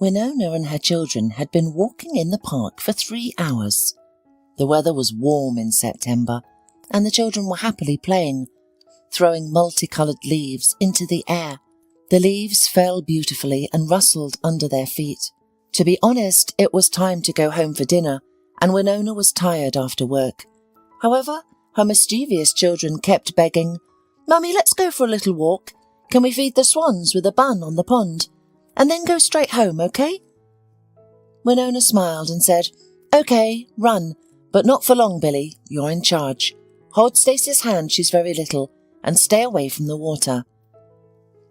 Winona and her children had been walking in the park for 3 hours. The weather was warm in September, and the children were happily playing, throwing multicoloured leaves into the air. The leaves fell beautifully and rustled under their feet. To be honest, it was time to go home for dinner, and Winona was tired after work. However, her mischievous children kept begging, "Mummy, let's go for a little walk. Can we feed the swans with a bun on the pond? And then go straight home, okay?" Winona smiled and said, "Okay, run, but not for long, Billy. You're in charge. Hold Stacey's hand, she's very little, and stay away from the water."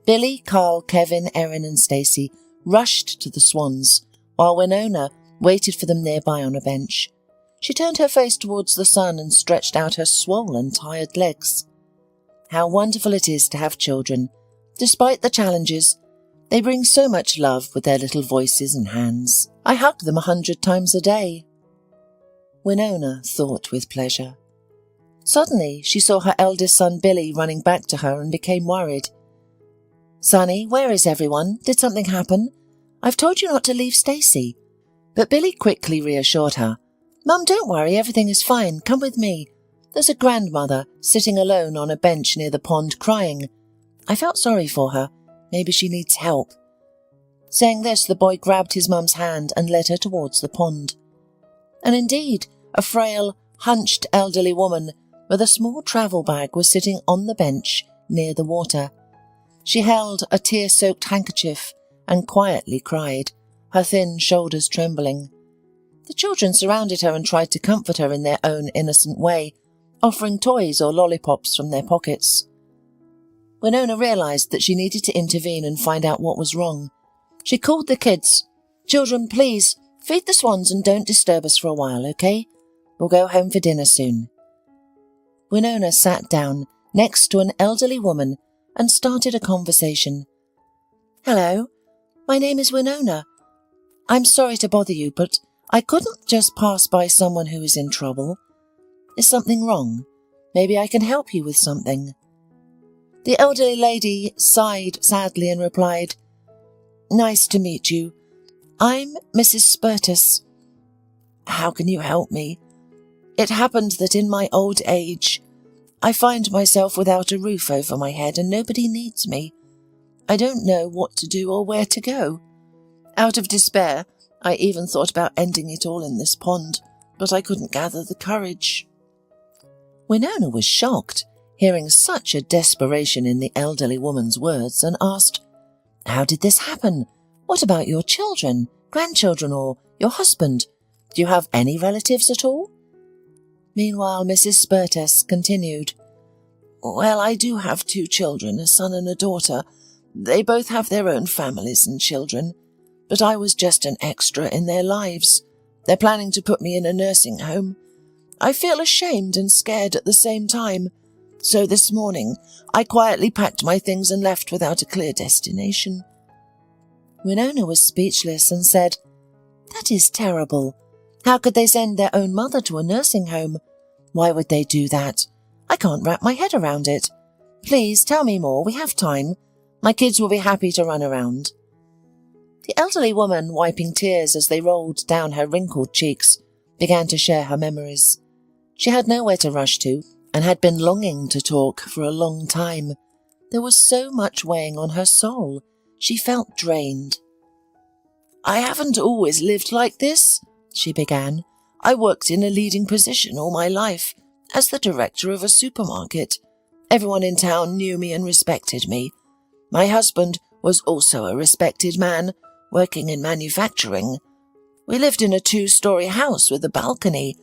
Billy, Carl, Kevin, Erin and Stacey rushed to the swans, while Winona waited for them nearby on a bench. She turned her face towards the sun and stretched out her swollen, tired legs. How wonderful it is to have children. Despite the challenges, they bring so much love with their little voices and hands. I hug them 100 times a day. Winona thought with pleasure. Suddenly, she saw her eldest son Billy running back to her and became worried. "Sonny, where is everyone? Did something happen? I've told you not to leave Stacey." But Billy quickly reassured her. "Mum, don't worry, everything is fine. Come with me. There's a grandmother sitting alone on a bench near the pond crying. I felt sorry for her. Maybe she needs help." Saying this, the boy grabbed his mum's hand and led her towards the pond. And indeed, a frail, hunched elderly woman with a small travel bag was sitting on the bench near the water. She held a tear-soaked handkerchief and quietly cried, her thin shoulders trembling. The children surrounded her and tried to comfort her in their own innocent way, offering toys or lollipops from their pockets. Winona realised that she needed to intervene and find out what was wrong. She called the kids. "Children, please, feed the swans and don't disturb us for a while, okay? We'll go home for dinner soon." Winona sat down next to an elderly woman and started a conversation. "Hello, my name is Winona. I'm sorry to bother you, but I couldn't just pass by someone who is in trouble. Is something wrong? Maybe I can help you with something." The elderly lady sighed sadly and replied, "Nice to meet you. I'm Mrs. Spertus. How can you help me? It happened that in my old age, I find myself without a roof over my head and nobody needs me. I don't know what to do or where to go. Out of despair, I even thought about ending it all in this pond, but I couldn't gather the courage." Winona was shocked, hearing such a desperation in the elderly woman's words, and asked, "How did this happen? What about your children, grandchildren, or your husband? Do you have any relatives at all?" Meanwhile, Mrs. Spertus continued, "Well, I do have 2 children, a son and a daughter. They both have their own families and children, but I was just an extra in their lives. They're planning to put me in a nursing home. I feel ashamed and scared at the same time. So this morning, I quietly packed my things and left without a clear destination." Winona was speechless and said, "That is terrible. How could they send their own mother to a nursing home? Why would they do that? I can't wrap my head around it. Please tell me more, we have time. My kids will be happy to run around." The elderly woman, wiping tears as they rolled down her wrinkled cheeks, began to share her memories. She had nowhere to rush to, and had been longing to talk for a long time. There was so much weighing on her soul. She felt drained. "I haven't always lived like this," she began. "I worked in a leading position all my life, as the director of a supermarket. Everyone in town knew me and respected me. My husband was also a respected man, working in manufacturing. We lived in a 2-story house with a balcony.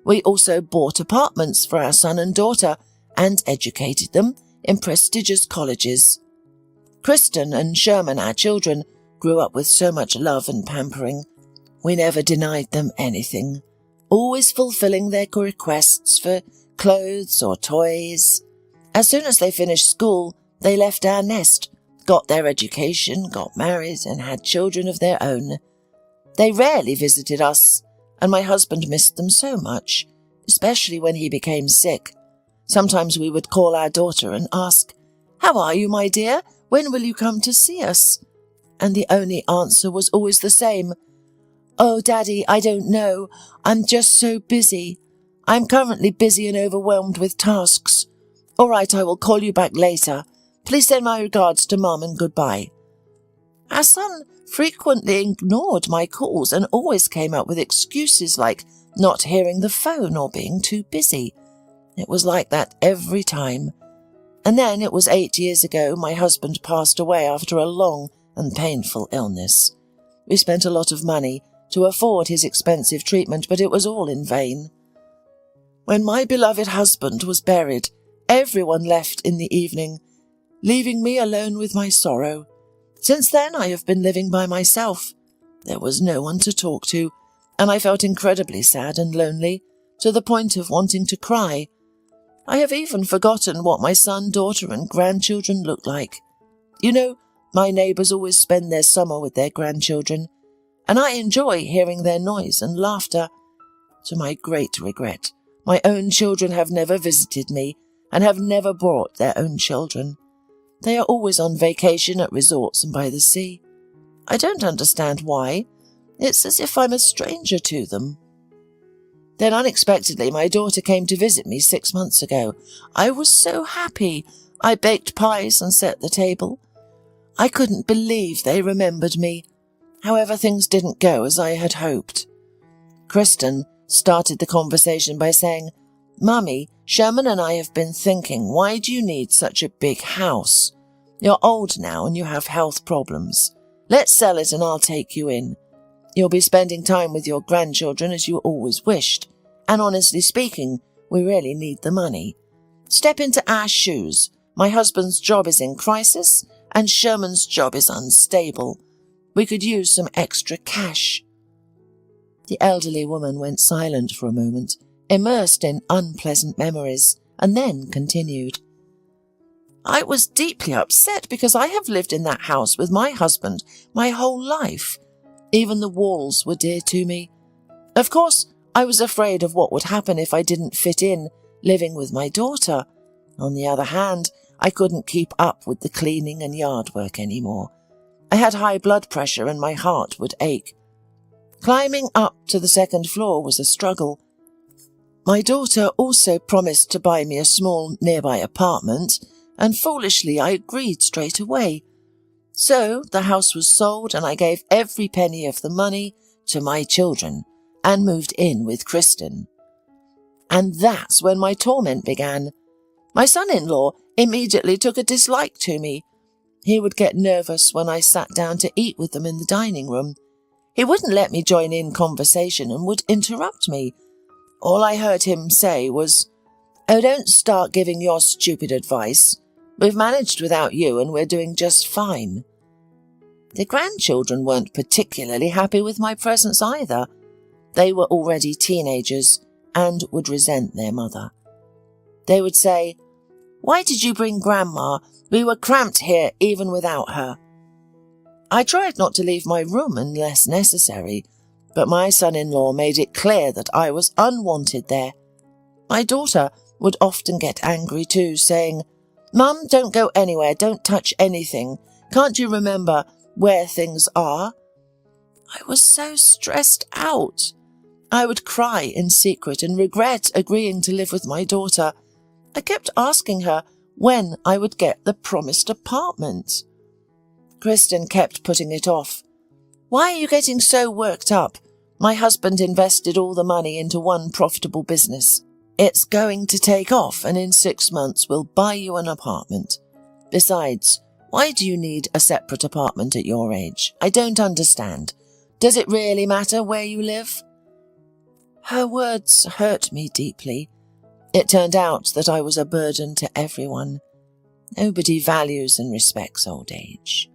We also bought apartments for our son and daughter and educated them in prestigious colleges. Kristen and Sherman, our children, grew up with so much love and pampering. We never denied them anything, always fulfilling their requests for clothes or toys. As soon as they finished school, they left our nest, got their education, got married, and had children of their own. They rarely visited us, and my husband missed them so much, especially when he became sick. Sometimes we would call our daughter and ask, 'How are you, my dear? When will you come to see us?' and the only answer was always the same. "Oh, Daddy, I don't know. I'm just so busy. I'm currently busy and overwhelmed with tasks. All right, I will call you back later. Please send my regards to Mum and goodbye." Our son frequently ignored my calls and always came up with excuses like not hearing the phone or being too busy. It was like that every time. And then it was 8 years ago my husband passed away after a long and painful illness. We spent a lot of money to afford his expensive treatment, but it was all in vain. When my beloved husband was buried, everyone left in the evening, leaving me alone with my sorrow. Since then I have been living by myself. There was no one to talk to, and I felt incredibly sad and lonely, to the point of wanting to cry. I have even forgotten what my son, daughter and grandchildren look like. You know, my neighbours always spend their summer with their grandchildren, and I enjoy hearing their noise and laughter. To my great regret, my own children have never visited me and have never brought their own children. They are always on vacation at resorts and by the sea. I don't understand why. It's as if I'm a stranger to them. Then unexpectedly my daughter came to visit me 6 months ago. I was so happy. I baked pies and set the table. I couldn't believe they remembered me. However, things didn't go as I had hoped. Kristen started the conversation by saying, "Mummy, Sherman and I have been thinking, why do you need such a big house? You're old now and you have health problems. Let's sell it and I'll take you in. You'll be spending time with your grandchildren as you always wished. And honestly speaking, we really need the money. Step into our shoes. My husband's job is in crisis and Sherman's job is unstable. We could use some extra cash." The elderly woman went silent for a moment, immersed in unpleasant memories, and then continued. "I was deeply upset because I have lived in that house with my husband my whole life. Even the walls were dear to me. Of course, I was afraid of what would happen if I didn't fit in living with my daughter. On the other hand, I couldn't keep up with the cleaning and yard work anymore. I had high blood pressure and my heart would ache. Climbing up to the second floor was a struggle. My daughter also promised to buy me a small nearby apartment, and foolishly I agreed straight away. So the house was sold and I gave every penny of the money to my children and moved in with Kristen. And that's when my torment began. My son-in-law immediately took a dislike to me. He would get nervous when I sat down to eat with them in the dining room. He wouldn't let me join in conversation and would interrupt me. All I heard him say was, "Oh, don't start giving your stupid advice. We've managed without you and we're doing just fine." The grandchildren weren't particularly happy with my presence either. They were already teenagers and would resent their mother. They would say, "Why did you bring Grandma? We were cramped here even without her." I tried not to leave my room unless necessary, but my son-in-law made it clear that I was unwanted there. My daughter would often get angry too, saying, "Mum, don't go anywhere, don't touch anything. Can't you remember where things are?" I was so stressed out. I would cry in secret and regret agreeing to live with my daughter. I kept asking her when I would get the promised apartment. Kristen kept putting it off. "Why are you getting so worked up? My husband invested all the money into one profitable business. It's going to take off and in 6 months we'll buy you an apartment. Besides, why do you need a separate apartment at your age? I don't understand. Does it really matter where you live?" Her words hurt me deeply. It turned out that I was a burden to everyone. Nobody values and respects old age.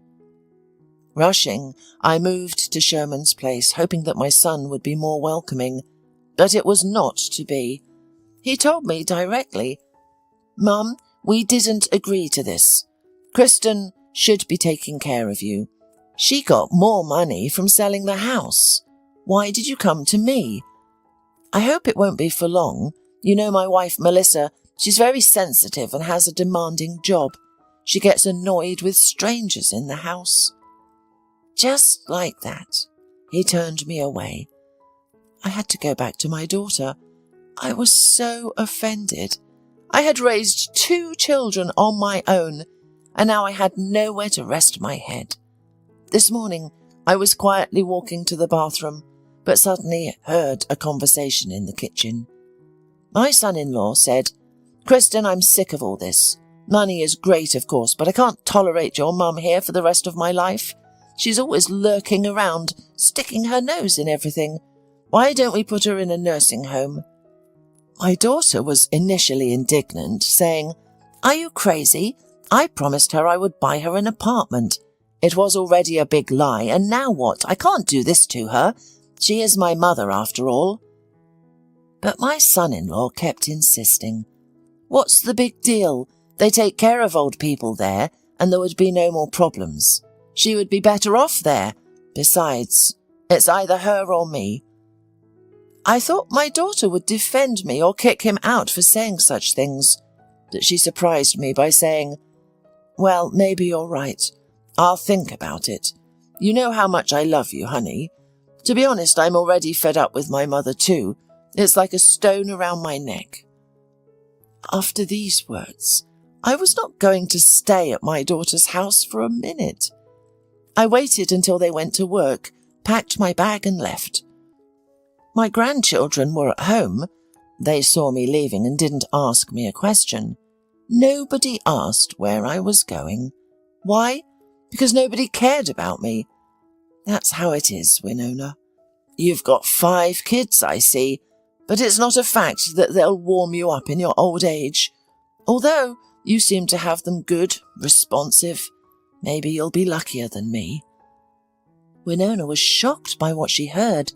Rushing, I moved to Sherman's place, hoping that my son would be more welcoming, but it was not to be. He told me directly, "Mum, we didn't agree to this. Kristen should be taking care of you. She got more money from selling the house. Why did you come to me? I hope it won't be for long. You know my wife Melissa, she's very sensitive and has a demanding job. She gets annoyed with strangers in the house." Just like that, he turned me away. I had to go back to my daughter. I was so offended. I had raised 2 children on my own, and now I had nowhere to rest my head. This morning, I was quietly walking to the bathroom, but suddenly heard a conversation in the kitchen. My son-in-law said, "Kristen, I'm sick of all this. Money is great, of course, but I can't tolerate your mum here for the rest of my life. She's always lurking around, sticking her nose in everything. Why don't we put her in a nursing home?" My daughter was initially indignant, saying, "Are you crazy? I promised her I would buy her an apartment. It was already a big lie, and now what? I can't do this to her. She is my mother, after all." But my son-in-law kept insisting. "What's the big deal? They take care of old people there, and there would be no more problems. She would be better off there. Besides, it's either her or me." I thought my daughter would defend me or kick him out for saying such things, but she surprised me by saying, "Well, maybe you're right. I'll think about it. You know how much I love you, honey. To be honest, I'm already fed up with my mother too. It's like a stone around my neck." After these words, I was not going to stay at my daughter's house for a minute. I waited until they went to work, packed my bag and left. My grandchildren were at home. They saw me leaving and didn't ask me a question. Nobody asked where I was going. Why? Because nobody cared about me. That's how it is, Winona. You've got 5 kids, I see, but it's not a fact that they'll warm you up in your old age. Although you seem to have them good, responsive. Maybe you'll be luckier than me. Winona was shocked by what she heard.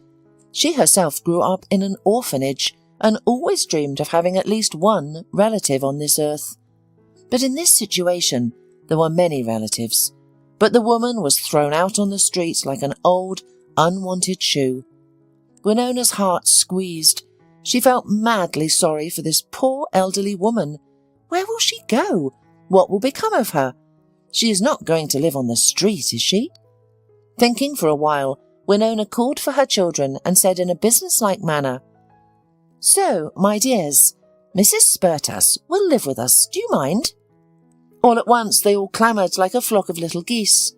She herself grew up in an orphanage and always dreamed of having at least one relative on this earth. But in this situation, there were many relatives. But the woman was thrown out on the streets like an old, unwanted shoe. Winona's heart squeezed. She felt madly sorry for this poor elderly woman. Where will she go? What will become of her? She is not going to live on the street, is she? Thinking for a while, Winona called for her children and said in a businesslike manner, "So, my dears, Mrs. Spurtas will live with us, do you mind?" All at once they all clamoured like a flock of little geese.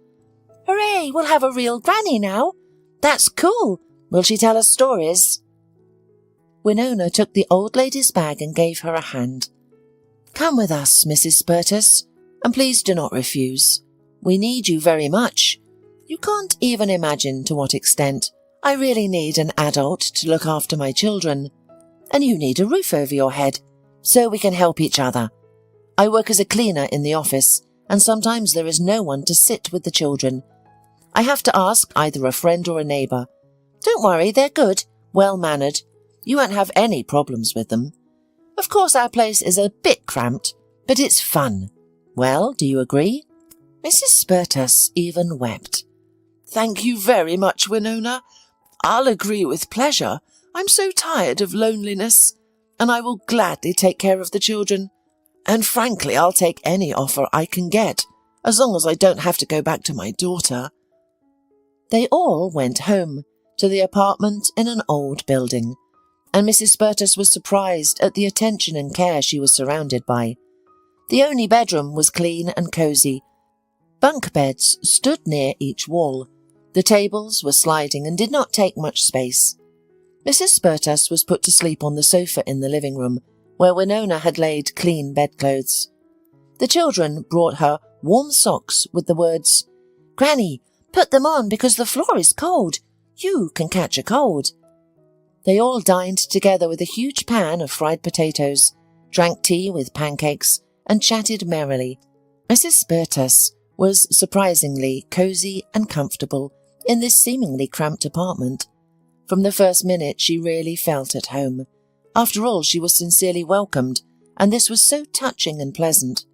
"Hooray, we'll have a real granny now. That's cool. Will she tell us stories?" Winona took the old lady's bag and gave her a hand. "Come with us, Mrs. Spurtas, and please do not refuse. We need you very much. You can't even imagine to what extent. I really need an adult to look after my children. And you need a roof over your head, so we can help each other. I work as a cleaner in the office, and sometimes there is no one to sit with the children. I have to ask either a friend or a neighbour. Don't worry, they're good, well-mannered. You won't have any problems with them. Of course our place is a bit cramped, but it's fun. Well, do you agree?" Mrs. Spurtas even wept. "Thank you very much, Winona. I'll agree with pleasure. I'm so tired of loneliness, and I will gladly take care of the children. And frankly, I'll take any offer I can get, as long as I don't have to go back to my daughter." They all went home, to the apartment in an old building, and Mrs. Spurtas was surprised at the attention and care she was surrounded by. The only bedroom was clean and cosy. Bunk beds stood near each wall. The tables were sliding and did not take much space. Mrs. Spurtas was put to sleep on the sofa in the living room, where Winona had laid clean bedclothes. The children brought her warm socks with the words, "Granny, put them on because the floor is cold. You can catch a cold." They all dined together with a huge pan of fried potatoes, drank tea with pancakes, and chatted merrily. Mrs. Spurtas was surprisingly cosy and comfortable in this seemingly cramped apartment. From the first minute she really felt at home. After all, she was sincerely welcomed, and this was so touching and pleasant.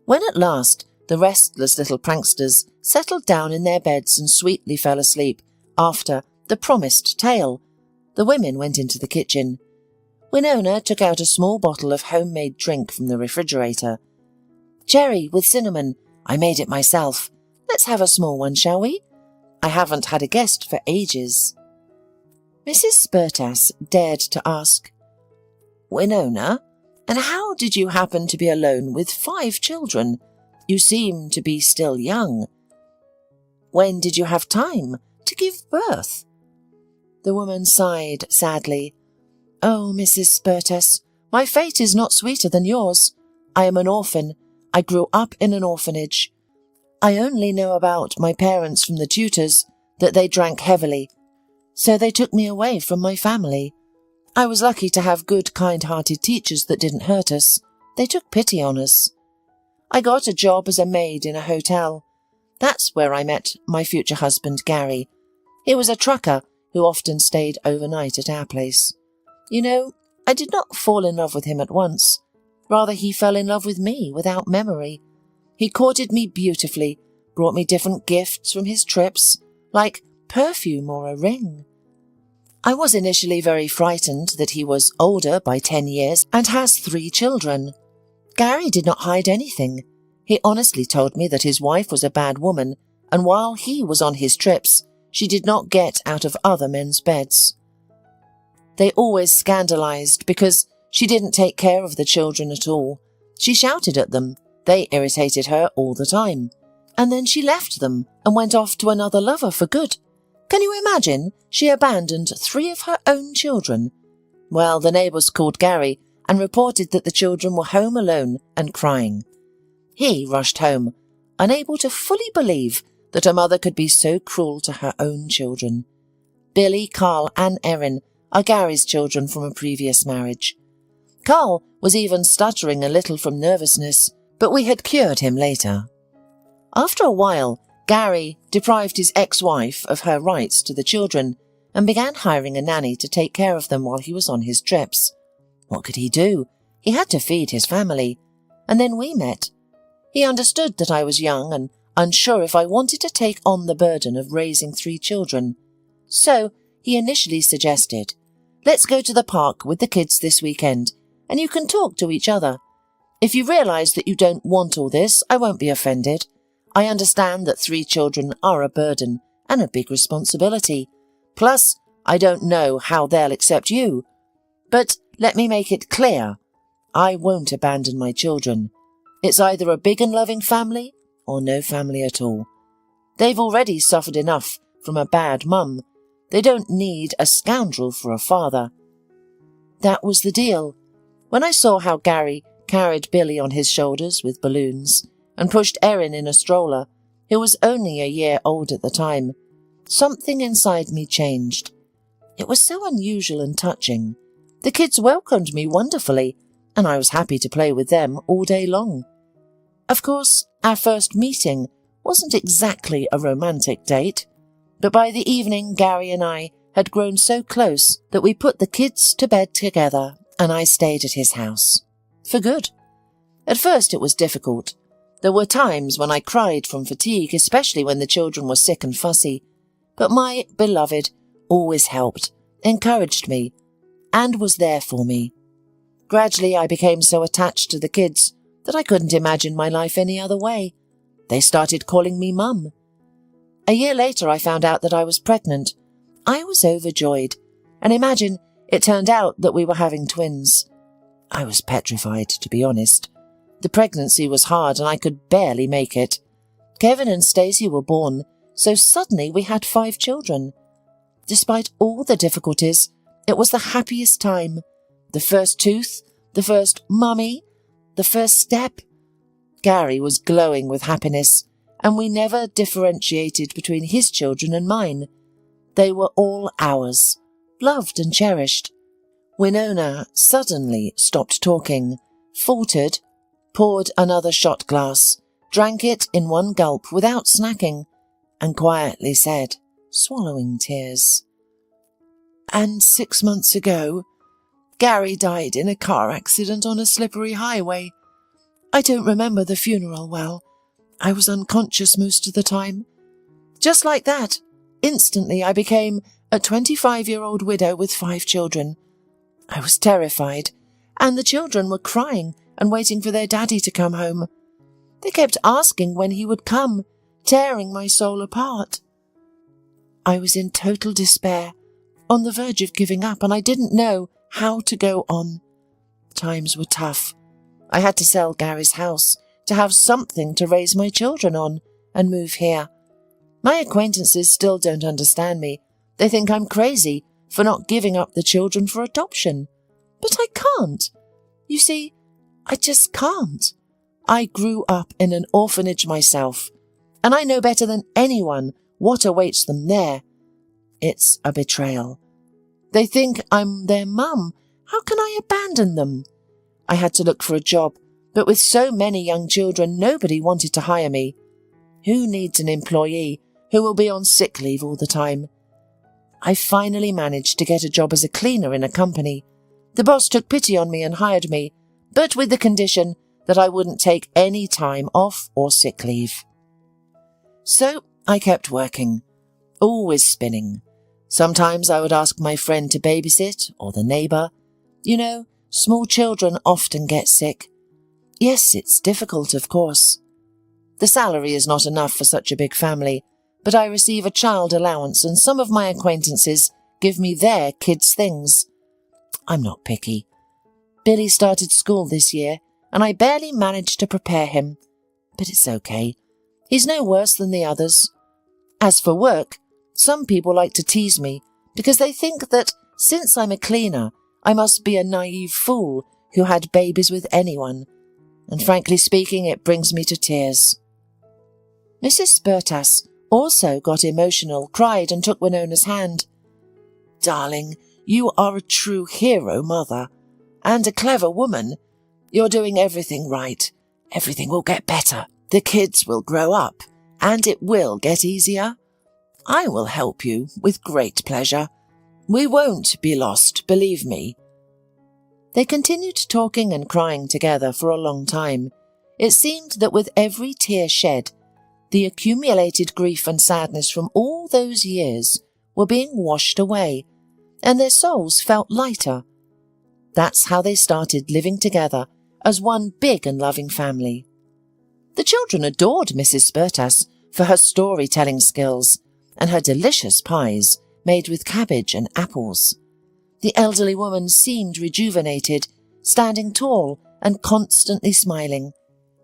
When at last the restless little pranksters settled down in their beds and sweetly fell asleep after the promised tale, the women went into the kitchen. Winona took out a small bottle of homemade drink from the refrigerator. "Cherry with cinnamon. I made it myself. Let's have a small one, shall we?" I haven't had a guest for ages." Mrs. Spurtas dared to ask, "Winona, and how did you happen to be alone with 5 children? You seem to be still young. When did you have time to give birth?" The woman sighed sadly. "Oh, Mrs. Spurtas, my fate is not sweeter than yours. I am an orphan. I grew up in an orphanage. I only know about my parents from the tutors, that they drank heavily, so they took me away from my family. I was lucky to have good, kind-hearted teachers that didn't hurt us. They took pity on us. I got a job as a maid in a hotel. That's where I met my future husband, Gary. He was a trucker who often stayed overnight at our place. You know, I did not fall in love with him at once. Rather, he fell in love with me without memory. He courted me beautifully, brought me different gifts from his trips, like perfume or a ring. I was initially very frightened that he was older by 10 years and has 3 children. Gary did not hide anything. He honestly told me that his wife was a bad woman, and while he was on his trips, she did not get out of other men's beds. They always scandalized because she didn't take care of the children at all. She shouted at them. They irritated her all the time. And then she left them and went off to another lover for good. Can you imagine? She abandoned 3 of her own children. Well, the neighbours called Gary and reported that the children were home alone and crying. He rushed home, unable to fully believe that a mother could be so cruel to her own children. Billy, Carl and Erin are Gary's children from a previous marriage. Carl was even stuttering a little from nervousness, but we had cured him later. After a while, Gary deprived his ex-wife of her rights to the children and began hiring a nanny to take care of them while he was on his trips. What could he do? He had to feed his family. And then we met. He understood that I was young and unsure if I wanted to take on the burden of raising 3 children. So he initially suggested, "Let's go to the park with the kids this weekend, and you can talk to each other. If you realise that you don't want all this, I won't be offended. I understand that 3 children are a burden and a big responsibility. Plus, I don't know how they'll accept you. But let me make it clear, I won't abandon my children. It's either a big and loving family or no family at all. They've already suffered enough from a bad mum. They don't need a scoundrel for a father." That was the deal. When I saw how Gary carried Billy on his shoulders with balloons and pushed Erin in a stroller, who was only a year old at the time, something inside me changed. It was so unusual and touching. The kids welcomed me wonderfully, and I was happy to play with them all day long. Of course, our first meeting wasn't exactly a romantic date, but by the evening Gary and I had grown so close that we put the kids to bed together and I stayed at his house. For good. At first it was difficult. There were times when I cried from fatigue, especially when the children were sick and fussy, but my beloved always helped, encouraged me, and was there for me. Gradually I became so attached to the kids that I couldn't imagine my life any other way. They started calling me Mum. A year later I found out that I was pregnant. I was overjoyed, and imagine, it turned out that we were having twins. I was petrified, to be honest. The pregnancy was hard and I could barely make it. Kevin and Stacey were born, so suddenly we had 5 children. Despite all the difficulties, it was the happiest time. The first tooth, the first mummy, the first step. Gary was glowing with happiness, and we never differentiated between his children and mine. They were all ours, loved and cherished. Winona suddenly stopped talking, faltered, poured another shot glass, drank it in one gulp without snacking, and quietly said, swallowing tears, "And 6 months ago, Gary died in a car accident on a slippery highway. I don't remember the funeral well. I was unconscious most of the time. Just like that, instantly I became a 25-year-old widow with 5 children. I was terrified, and the children were crying and waiting for their daddy to come home. They kept asking when he would come, tearing my soul apart. I was in total despair, on the verge of giving up, and I didn't know how to go on. Times were tough. I had to sell Gary's house to have something to raise my children on and move here. My acquaintances still don't understand me. They think I'm crazy for not giving up the children for adoption. But I can't. You see, I just can't. I grew up in an orphanage myself, and I know better than anyone what awaits them there. It's a betrayal. They think I'm their mum. How can I abandon them? I had to look for a job, but with so many young children, nobody wanted to hire me. Who needs an employee who will be on sick leave all the time? I finally managed to get a job as a cleaner in a company. The boss took pity on me and hired me, but with the condition that I wouldn't take any time off or sick leave. So I kept working, always spinning. Sometimes I would ask my friend to babysit, or the neighbour. You know, small children often get sick. Yes, it's difficult, of course. The salary is not enough for such a big family, but I receive a child allowance and some of my acquaintances give me their kids' things. I'm not picky. Billy started school this year, and I barely managed to prepare him. But it's okay. He's no worse than the others. As for work, some people like to tease me because they think that since I'm a cleaner, I must be a naive fool who had babies with anyone. And frankly speaking, it brings me to tears. Mrs. Spertas also got emotional, cried and took Winona's hand. Darling, you are a true hero, Mother, and a clever woman. You're doing everything right. Everything will get better. The kids will grow up, and it will get easier. I will help you with great pleasure. We won't be lost, believe me. They continued talking and crying together for a long time. It seemed that with every tear shed, the accumulated grief and sadness from all those years were being washed away, and their souls felt lighter. That's how they started living together as one big and loving family. The children adored Mrs. Spertas for her storytelling skills and her delicious pies made with cabbage and apples. The elderly woman seemed rejuvenated, standing tall and constantly smiling.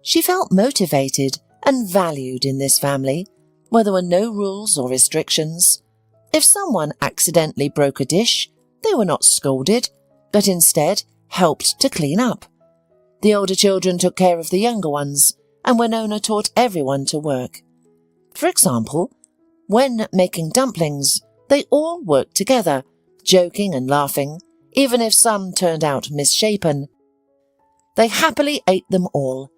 She felt motivated and valued in this family, where there were no rules or restrictions. If someone accidentally broke a dish, they were not scolded, but instead helped to clean up. The older children took care of the younger ones, and Winona taught everyone to work. For example, when making dumplings, they all worked together, joking and laughing, even if some turned out misshapen. They happily ate them all.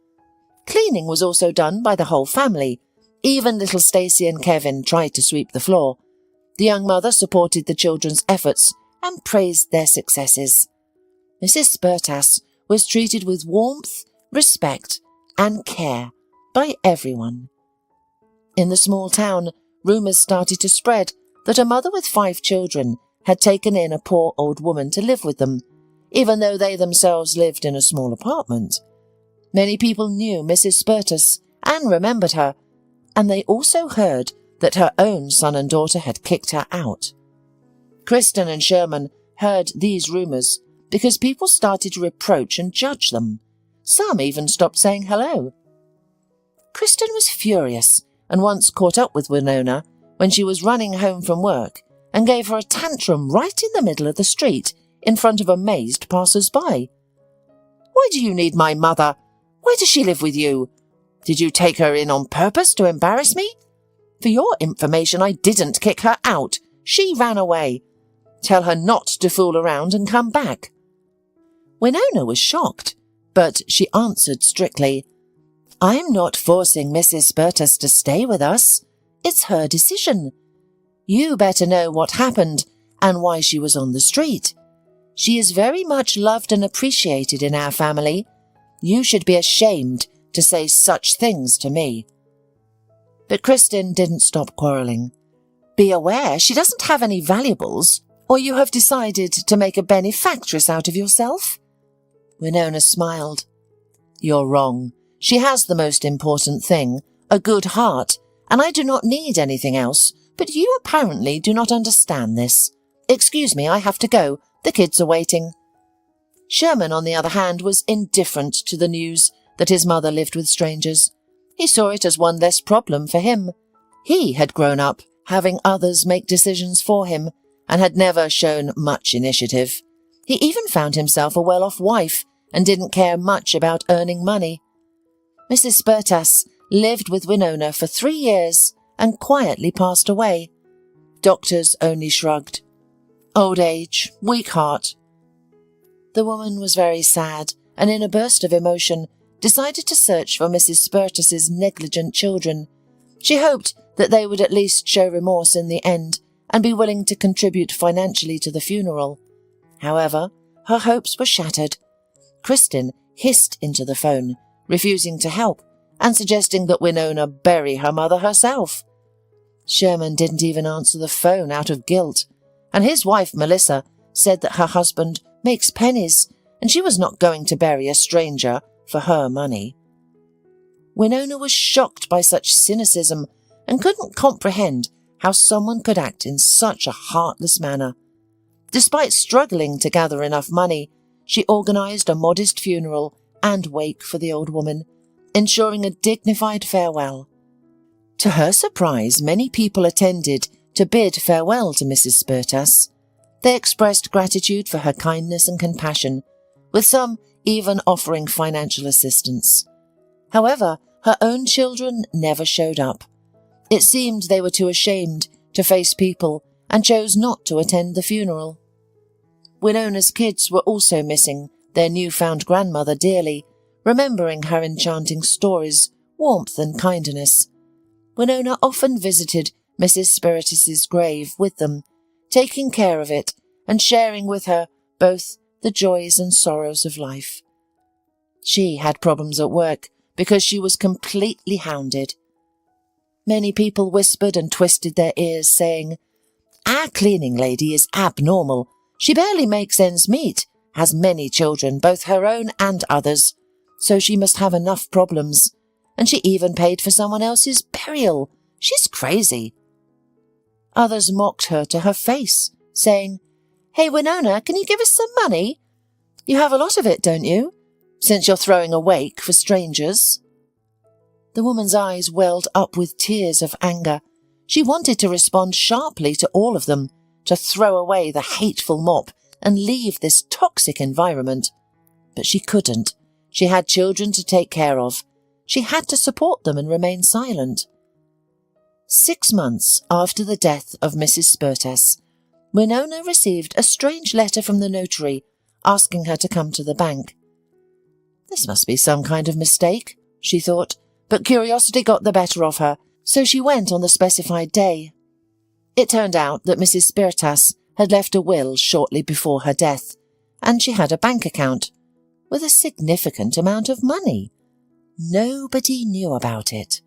Cleaning was also done by the whole family. Even little Stacy and Kevin tried to sweep the floor. The young mother supported the children's efforts and praised their successes. Mrs. Spertas was treated with warmth, respect, and care by everyone. In the small town, rumours started to spread that a mother with 5 children had taken in a poor old woman to live with them, even though they themselves lived in a small apartment. Many people knew Mrs. Spertas and remembered her, and they also heard that her own son and daughter had kicked her out. Kristen and Sherman heard these rumours because people started to reproach and judge them. Some even stopped saying hello. Kristen was furious and once caught up with Winona when she was running home from work and gave her a tantrum right in the middle of the street in front of amazed passers-by. "Why do you need my mother? Where does she live with you? Did you take her in on purpose to embarrass me? For your information, I didn't kick her out. She ran away. Tell her not to fool around and come back." Winona was shocked, but she answered strictly, "I'm not forcing Mrs. Spertas to stay with us. It's her decision. You better know what happened and why she was on the street. She is very much loved and appreciated in our family. You should be ashamed to say such things to me." But Kristen didn't stop quarrelling. "Be aware she doesn't have any valuables, or you have decided to make a benefactress out of yourself." Winona smiled. "You're wrong. She has the most important thing, a good heart, and I do not need anything else but you apparently do not understand this. Excuse me, I have to go. The kids are waiting." Sherman, on the other hand, was indifferent to the news that his mother lived with strangers. He saw it as one less problem for him. He had grown up having others make decisions for him and had never shown much initiative. He even found himself a well-off wife and didn't care much about earning money. Mrs. Spertas lived with Winona for 3 years and quietly passed away. Doctors only shrugged. Old age, weak heart. The woman was very sad and, in a burst of emotion, decided to search for Mrs. Spertus's negligent children. She hoped that they would at least show remorse in the end and be willing to contribute financially to the funeral. However, her hopes were shattered. Kristin hissed into the phone, refusing to help and suggesting that Winona bury her mother herself. Sherman didn't even answer the phone out of guilt, and his wife Melissa said that her husband makes pennies and she was not going to bury a stranger for her money. Winona was shocked by such cynicism and couldn't comprehend how someone could act in such a heartless manner. Despite struggling to gather enough money, she organised a modest funeral and wake for the old woman, ensuring a dignified farewell. To her surprise, many people attended to bid farewell to Mrs. Spertas. They expressed gratitude for her kindness and compassion, with some even offering financial assistance. However, her own children never showed up. It seemed they were too ashamed to face people and chose not to attend the funeral. Winona's kids were also missing their newfound grandmother dearly, remembering her enchanting stories, warmth and kindness. Winona often visited Mrs. Spertas's grave with them, taking care of it and sharing with her both the joys and sorrows of life. She had problems at work because she was completely hounded. Many people whispered and twisted their ears, saying, "Our cleaning lady is abnormal. She barely makes ends meet, has many children, both her own and others, so she must have enough problems. And she even paid for someone else's burial. She's crazy." Others mocked her to her face, saying, "Hey, Winona, can you give us some money? You have a lot of it, don't you? Since you're throwing a wake for strangers." The woman's eyes welled up with tears of anger. She wanted to respond sharply to all of them, to throw away the hateful mop and leave this toxic environment. But she couldn't. She had children to take care of. She had to support them and remain silent. 6 months after the death of Mrs. Spertas, Winona received a strange letter from the notary asking her to come to the bank. This must be some kind of mistake, she thought, but curiosity got the better of her, so she went on the specified day. It turned out that Mrs. Spertas had left a will shortly before her death, and she had a bank account with a significant amount of money. Nobody knew about it.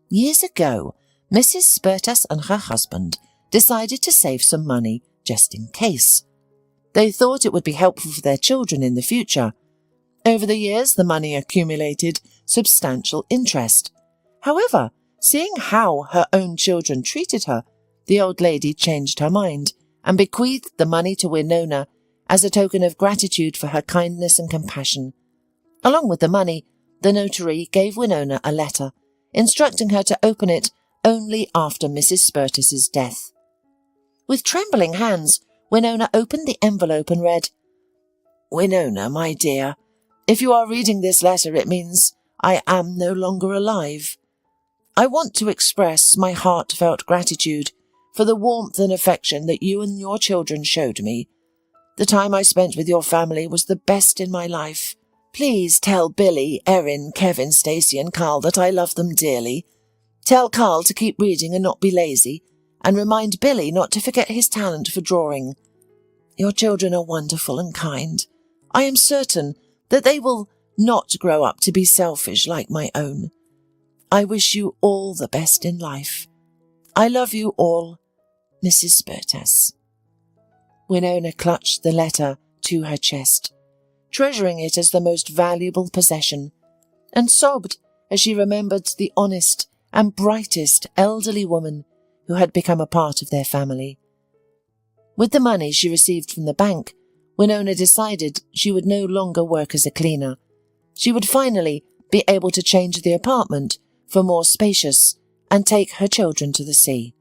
Years ago, Mrs. Spertas and her husband decided to save some money just in case. They thought it would be helpful for their children in the future. Over the years, the money accumulated substantial interest. However, seeing how her own children treated her, the old lady changed her mind and bequeathed the money to Winona as a token of gratitude for her kindness and compassion. Along with the money, the notary gave Winona a letter, instructing her to open it only after Mrs. Spertas's death. With trembling hands, Winona opened the envelope and read, "Winona, my dear, if you are reading this letter, it means I am no longer alive. I want to express my heartfelt gratitude for the warmth and affection that you and your children showed me. The time I spent with your family was the best in my life. Please tell Billy, Erin, Kevin, Stacey and Carl that I love them dearly. Tell Carl to keep reading and not be lazy, and remind Billy not to forget his talent for drawing. Your children are wonderful and kind. I am certain that they will not grow up to be selfish like my own. I wish you all the best in life. I love you all, Mrs. Spertas." Winona clutched the letter to her chest, treasuring it as the most valuable possession, and sobbed as she remembered the honest and brightest elderly woman who had become a part of their family. With the money she received from the bank, Winona decided she would no longer work as a cleaner. She would finally be able to change the apartment for more spacious and take her children to the sea.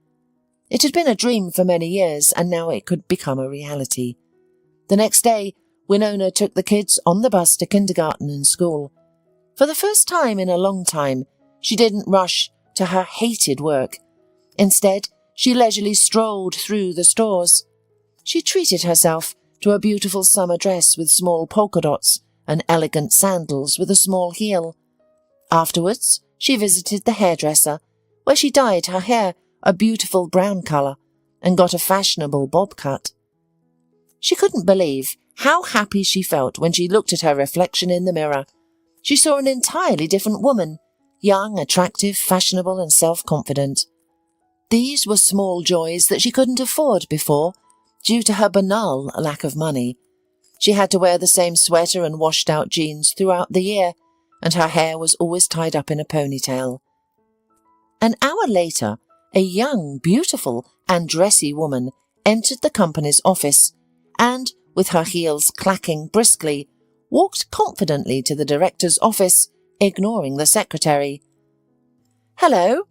It had been a dream for many years, and now it could become a reality. The next day, Winona took the kids on the bus to kindergarten and school. For the first time in a long time, she didn't rush to her hated work. Instead, she leisurely strolled through the stores. She treated herself to a beautiful summer dress with small polka dots and elegant sandals with a small heel. Afterwards, she visited the hairdresser, where she dyed her hair a beautiful brown colour and got a fashionable bob cut. She couldn't believe how happy she felt when she looked at her reflection in the mirror. She saw an entirely different woman, young, attractive, fashionable and self-confident. These were small joys that she couldn't afford before, due to her banal lack of money. She had to wear the same sweater and washed-out jeans throughout the year, and her hair was always tied up in a ponytail. An hour later, a young, beautiful and dressy woman entered the company's office and, with her heels clacking briskly, walked confidently to the director's office, ignoring the secretary. "Hello,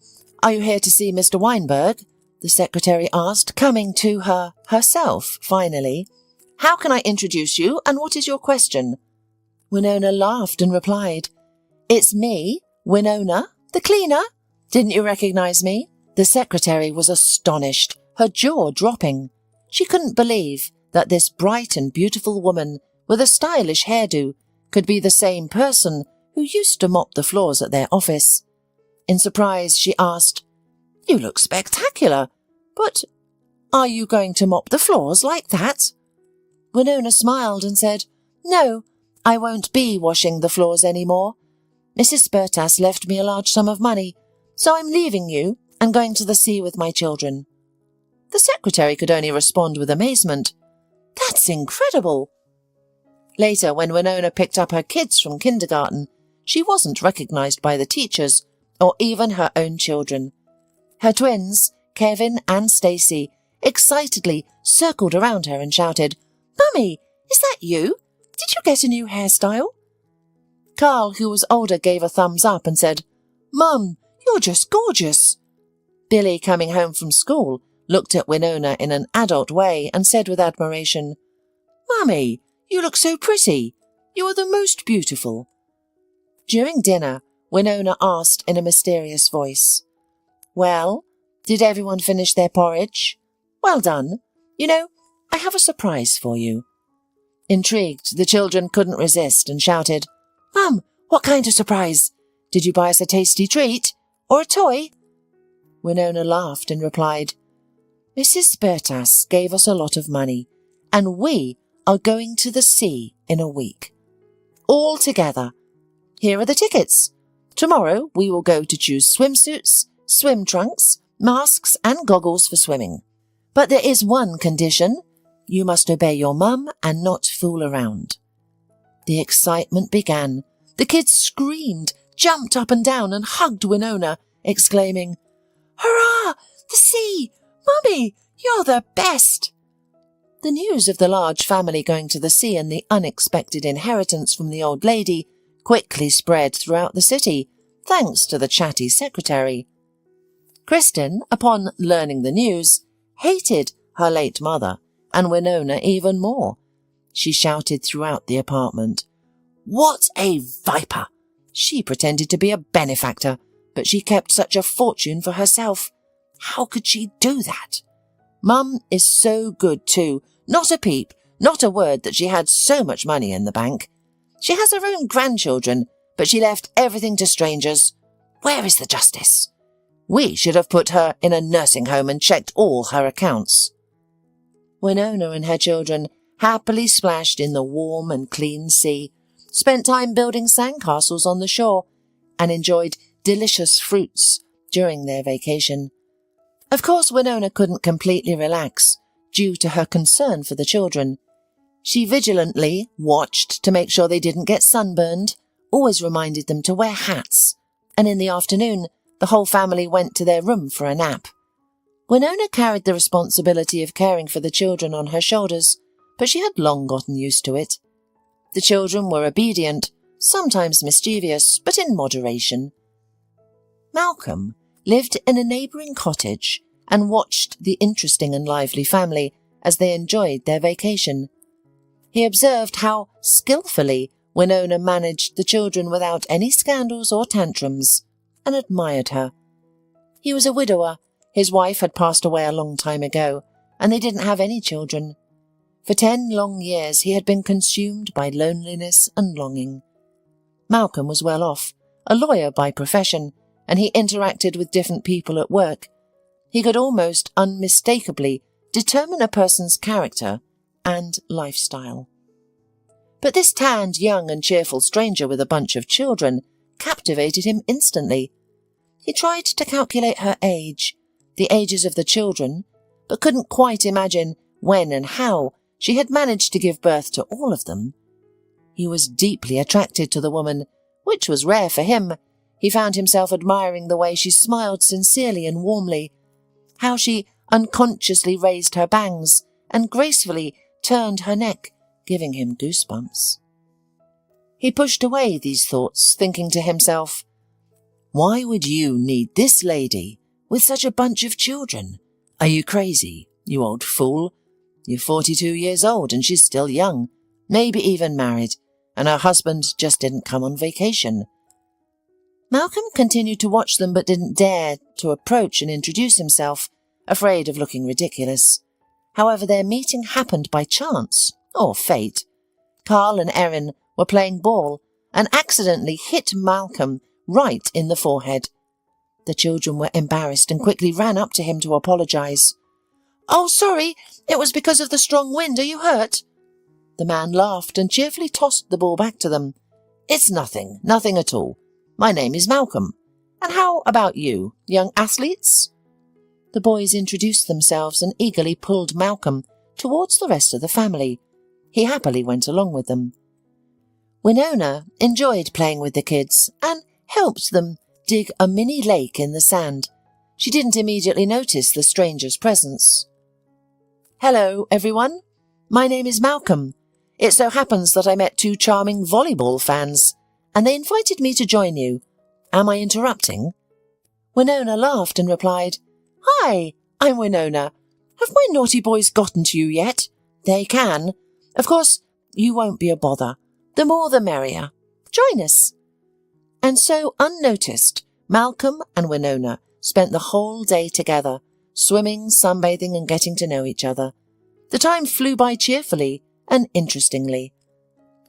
are you here to see Mr. Weinberg?" the secretary asked, coming to her herself, finally. "How can I introduce you, and what is your question?" Winona laughed and replied, "It's me, Winona, the cleaner. Didn't you recognize me?" The secretary was astonished, her jaw dropping. She couldn't believe that this bright and beautiful woman with a stylish hairdo could be the same person who used to mop the floors at their office. In surprise, she asked, "You look spectacular, but are you going to mop the floors like that?" Winona smiled and said, "No, I won't be washing the floors anymore. Mrs. Spertas left me a large sum of money, so I'm leaving you and going to the sea with my children." The secretary could only respond with amazement. "That's incredible!" Later, when Winona picked up her kids from kindergarten, she wasn't recognized by the teachers or even her own children. Her twins, Kevin and Stacy, excitedly circled around her and shouted, "Mummy, is that you? Did you get a new hairstyle?" Carl, who was older, gave a thumbs up and said, "Mum, you're just gorgeous." Billy, coming home from school, looked at Winona in an adult way and said with admiration, "Mummy, you look so pretty. You are the most beautiful." During dinner, Winona asked in a mysterious voice, "Well, did everyone finish their porridge? Well done. You know, I have a surprise for you." Intrigued, the children couldn't resist and shouted, "Mum, what kind of surprise? Did you buy us a tasty treat? Or a toy?" Winona laughed and replied, "Mrs. Spertas gave us a lot of money, and we are going to the sea in a week. All together. Here are the tickets. Tomorrow we will go to choose swimsuits, swim trunks, masks and goggles for swimming. But there is one condition. You must obey your mum and not fool around." The excitement began. The kids screamed, jumped up and down and hugged Winona, exclaiming, "Hurrah! The sea! Mummy, you're the best!" The news of the large family going to the sea and the unexpected inheritance from the old lady quickly spread throughout the city, thanks to the chatty secretary. Kristen, upon learning the news, hated her late mother and Winona even more. She shouted throughout the apartment, "What a viper!" She pretended to be a benefactor, but she kept such a fortune for herself. How could she do that? Mum is so good too. Not a peep, not a word that she had so much money in the bank. She has her own grandchildren, but she left everything to strangers. Where is the justice? We should have put her in a nursing home and checked all her accounts. Winona and her children happily splashed in the warm and clean sea, spent time building sandcastles on the shore, and enjoyed delicious fruits during their vacation. Of course, Winona couldn't completely relax due to her concern for the children. She vigilantly watched to make sure they didn't get sunburned, always reminded them to wear hats, and in the afternoon, the whole family went to their room for a nap. Winona carried the responsibility of caring for the children on her shoulders, but she had long gotten used to it. The children were obedient, sometimes mischievous, but in moderation. Malcolm lived in a neighbouring cottage and watched the interesting and lively family as they enjoyed their vacation. He observed how skillfully Winona managed the children without any scandals or tantrums, and admired her. He was a widower. His wife had passed away a long time ago, and they didn't have any children. For 10 long years he had been consumed by loneliness and longing. Malcolm was well off, a lawyer by profession, and he interacted with different people at work. He could almost unmistakably determine a person's character and lifestyle. But this tanned, young and cheerful stranger with a bunch of children captivated him instantly. He tried to calculate her age, the ages of the children, but couldn't quite imagine when and how she had managed to give birth to all of them. He was deeply attracted to the woman, which was rare for him. He found himself admiring the way she smiled sincerely and warmly, how she unconsciously raised her bangs and gracefully turned her neck, giving him goosebumps. He pushed away these thoughts, thinking to himself, "Why would you need this lady with such a bunch of children? Are you crazy, you old fool? You're 42 years old and she's still young, maybe even married, and her husband just didn't come on vacation." Malcolm continued to watch them but didn't dare to approach and introduce himself, afraid of looking ridiculous. However, their meeting happened by chance, or fate. Carl and Erin were playing ball and accidentally hit Malcolm right in the forehead. The children were embarrassed and quickly ran up to him to apologise. "Oh, sorry, it was because of the strong wind. Are you hurt?" The man laughed and cheerfully tossed the ball back to them. "It's nothing at all. My name is Malcolm. And how about you, young athletes?" The boys introduced themselves and eagerly pulled Malcolm towards the rest of the family. He happily went along with them. Winona enjoyed playing with the kids and helped them dig a mini lake in the sand. She didn't immediately notice the stranger's presence. "Hello, everyone. My name is Malcolm. It so happens that I met 2 charming volleyball fans, and they invited me to join you. Am I interrupting?" Winona laughed and replied, "Hi, I'm Winona. Have my naughty boys gotten to you yet? They can. Of course, you won't be a bother. The more the merrier. Join us." And so, unnoticed, Malcolm and Winona spent the whole day together, swimming, sunbathing and getting to know each other. The time flew by cheerfully and interestingly.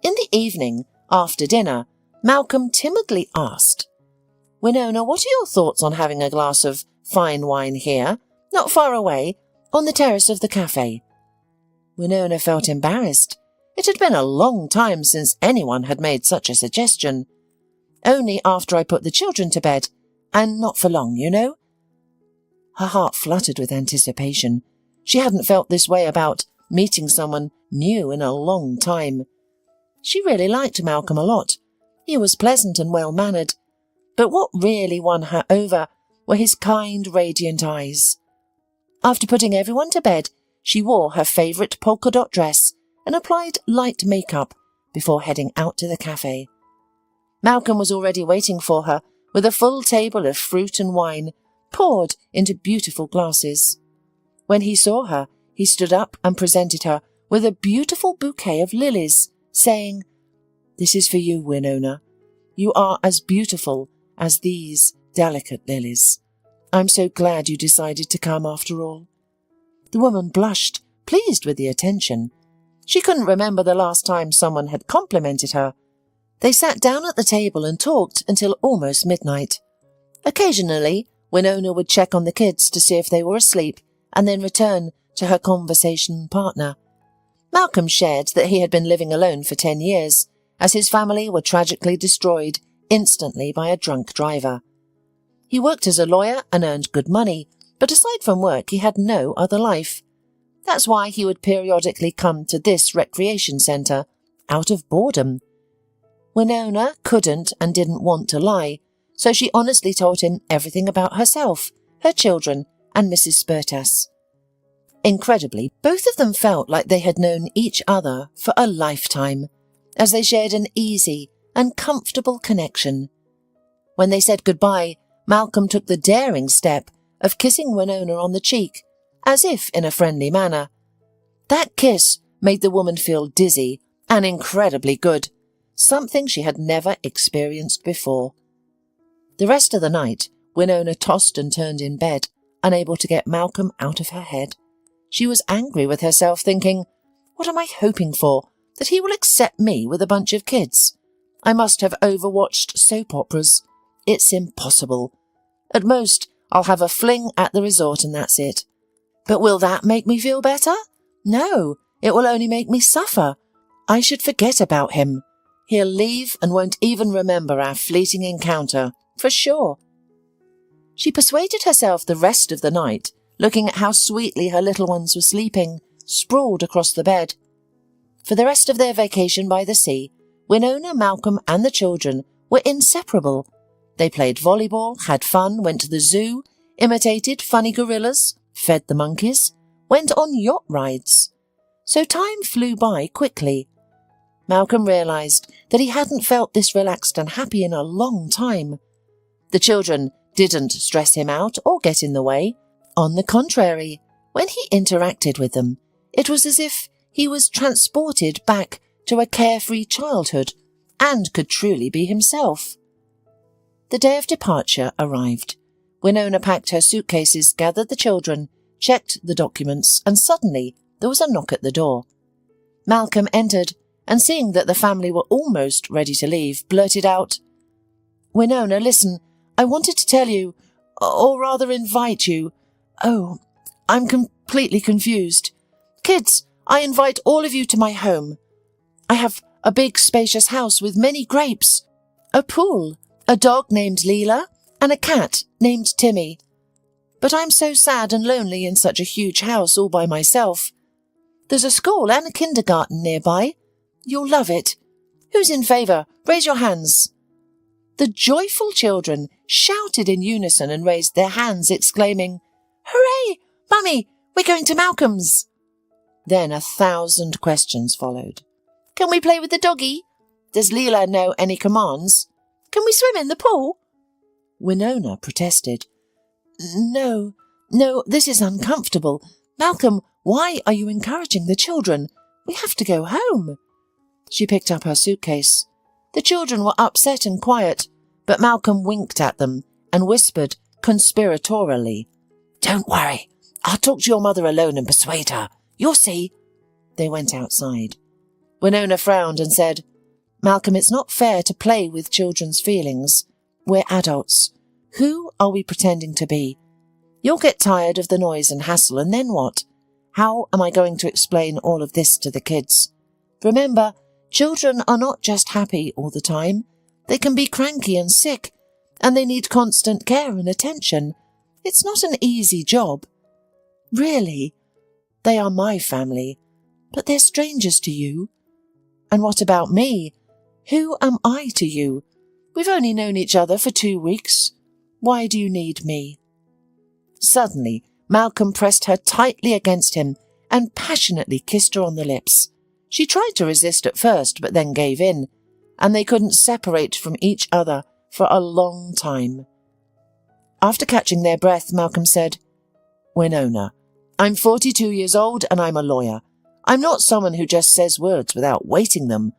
In the evening, after dinner, Malcolm timidly asked, "Winona, what are your thoughts on having a glass of fine wine here, not far away, on the terrace of the cafe?" Winona felt embarrassed. It had been a long time since anyone had made such a suggestion. "Only after I put the children to bed, and not for long, you know." Her heart fluttered with anticipation. She hadn't felt this way about meeting someone new in a long time. She really liked Malcolm a lot. He was pleasant and well-mannered. But what really won her over were his kind, radiant eyes. After putting everyone to bed, she wore her favourite polka-dot dress and applied light makeup before heading out to the cafe. Malcolm was already waiting for her with a full table of fruit and wine poured into beautiful glasses. When he saw her, he stood up and presented her with a beautiful bouquet of lilies, saying, "This is for you, Winona. You are as beautiful as these delicate lilies. I'm so glad you decided to come after all." The woman blushed, pleased with the attention. She couldn't remember the last time someone had complimented her. They sat down at the table and talked until almost midnight. Occasionally, Winona would check on the kids to see if they were asleep and then return to her conversation partner. Malcolm shared that he had been living alone for 10 years, as his family were tragically destroyed instantly by a drunk driver. He worked as a lawyer and earned good money, but aside from work he had no other life. That's why he would periodically come to this recreation centre, out of boredom. Winona couldn't and didn't want to lie, so she honestly told him everything about herself, her children, and Mrs. Spurtas. Incredibly, both of them felt like they had known each other for a lifetime, as they shared an easy and comfortable connection. When they said goodbye, Malcolm took the daring step of kissing Winona on the cheek, as if in a friendly manner. That kiss made the woman feel dizzy and incredibly good, something she had never experienced before. The rest of the night, Winona tossed and turned in bed, unable to get Malcolm out of her head. She was angry with herself, thinking, "What am I hoping for? That he will accept me with a bunch of kids? I must have overwatched soap operas. It's impossible. At most, I'll have a fling at the resort and that's it. But will that make me feel better? No, it will only make me suffer. I should forget about him. He'll leave and won't even remember our fleeting encounter, for sure." She persuaded herself the rest of the night, looking at how sweetly her little ones were sleeping, sprawled across the bed. For the rest of their vacation by the sea, Winona, Malcolm and the children were inseparable. They played volleyball, had fun, went to the zoo, imitated funny gorillas, fed the monkeys, went on yacht rides. So time flew by quickly. Malcolm realised that he hadn't felt this relaxed and happy in a long time. The children didn't stress him out or get in the way. On the contrary, when he interacted with them, it was as if he was transported back to a carefree childhood and could truly be himself. The day of departure arrived. Winona packed her suitcases, gathered the children, checked the documents, and suddenly there was a knock at the door. Malcolm entered, and seeing that the family were almost ready to leave, blurted out, "Winona, listen, I wanted to tell you, or rather invite you. Oh, I'm completely confused. Kids, I invite all of you to my home. I have a big spacious house with many grapes, a pool, a dog named Leela, and a cat named Timmy. But I'm so sad and lonely in such a huge house all by myself. There's a school and a kindergarten nearby. You'll love it. Who's in favour? Raise your hands." The joyful children shouted in unison and raised their hands, exclaiming, "Hooray! Mummy, we're going to Malcolm's." Then 1,000 questions followed. "Can we play with the doggy? Does Leela know any commands? Can we swim in the pool?" Winona protested. No, this is uncomfortable. Malcolm, why are you encouraging the children? We have to go home." She picked up her suitcase. The children were upset and quiet, but Malcolm winked at them and whispered conspiratorially, "Don't worry, I'll talk to your mother alone and persuade her. You'll see." They went outside. Winona frowned and said, "Malcolm, it's not fair to play with children's feelings. We're adults. Who are we pretending to be? You'll get tired of the noise and hassle, and then what? How am I going to explain all of this to the kids? Remember, children are not just happy all the time. They can be cranky and sick, and they need constant care and attention. It's not an easy job. Really, they are my family, but they're strangers to you. And what about me? Who am I to you? We've only known each other for 2 weeks. Why do you need me?" Suddenly, Malcolm pressed her tightly against him and passionately kissed her on the lips. She tried to resist at first, but then gave in, and they couldn't separate from each other for a long time. After catching their breath, Malcolm said, "Winona, I'm 42 years old and I'm a lawyer. I'm not someone who just says words without weighting them.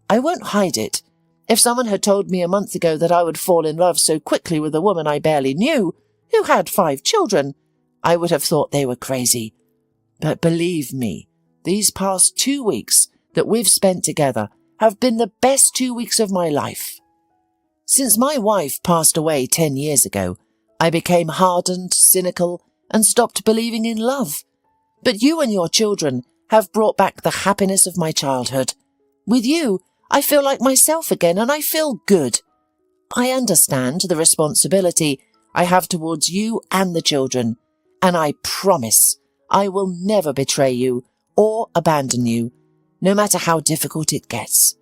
I won't hide it. If someone had told me a month ago that I would fall in love so quickly with a woman I barely knew, who had 5 children, I would have thought they were crazy. But believe me, these past 2 weeks that we've spent together have been the best 2 weeks of my life. Since my wife passed away 10 years ago, I became hardened, cynical, and stopped believing in love. But you and your children have brought back the happiness of my childhood. With you, I feel like myself again, and I feel good. I understand the responsibility I have towards you and the children, and I promise I will never betray you or abandon you, no matter how difficult it gets.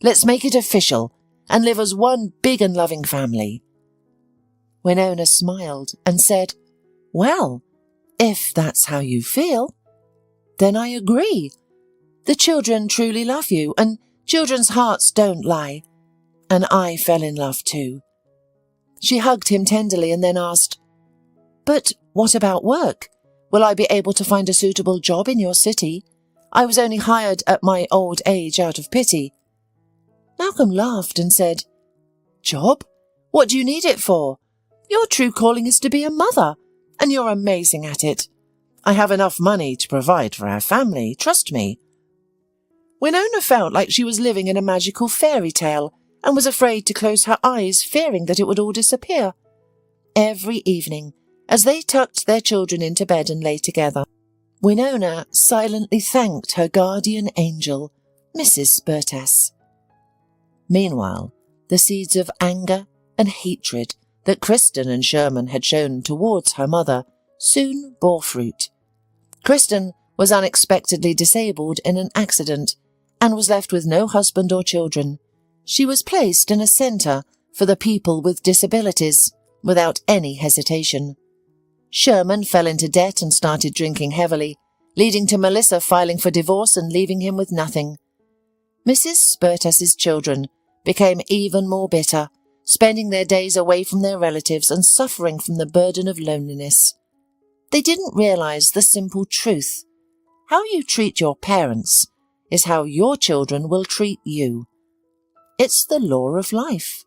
Let's make it official and live as one big and loving family." Winona smiled and said, Well, if that's how you feel, then I agree. The children truly love you, and children's hearts don't lie. And I fell in love too. She hugged him tenderly and then asked, "But what about work? Will I be able to find a suitable job in your city? I was only hired at my old age out of pity." Malcolm laughed and said, "Job? What do you need it for? Your true calling is to be a mother, and you're amazing at it. I have enough money to provide for our family, trust me." Winona felt like she was living in a magical fairy tale and was afraid to close her eyes, fearing that it would all disappear. Every evening, as they tucked their children into bed and lay together, Winona silently thanked her guardian angel, Mrs. Spurtas. Meanwhile, the seeds of anger and hatred that Kristen and Sherman had shown towards her mother soon bore fruit. Kristen was unexpectedly disabled in an accident and was left with no husband or children. She was placed in a centre for the people with disabilities without any hesitation. Sherman fell into debt and started drinking heavily, leading to Melissa filing for divorce and leaving him with nothing. Mrs. Spurtas's children became even more bitter, spending their days away from their relatives and suffering from the burden of loneliness. They didn't realize the simple truth. How you treat your parents is how your children will treat you. It's the law of life.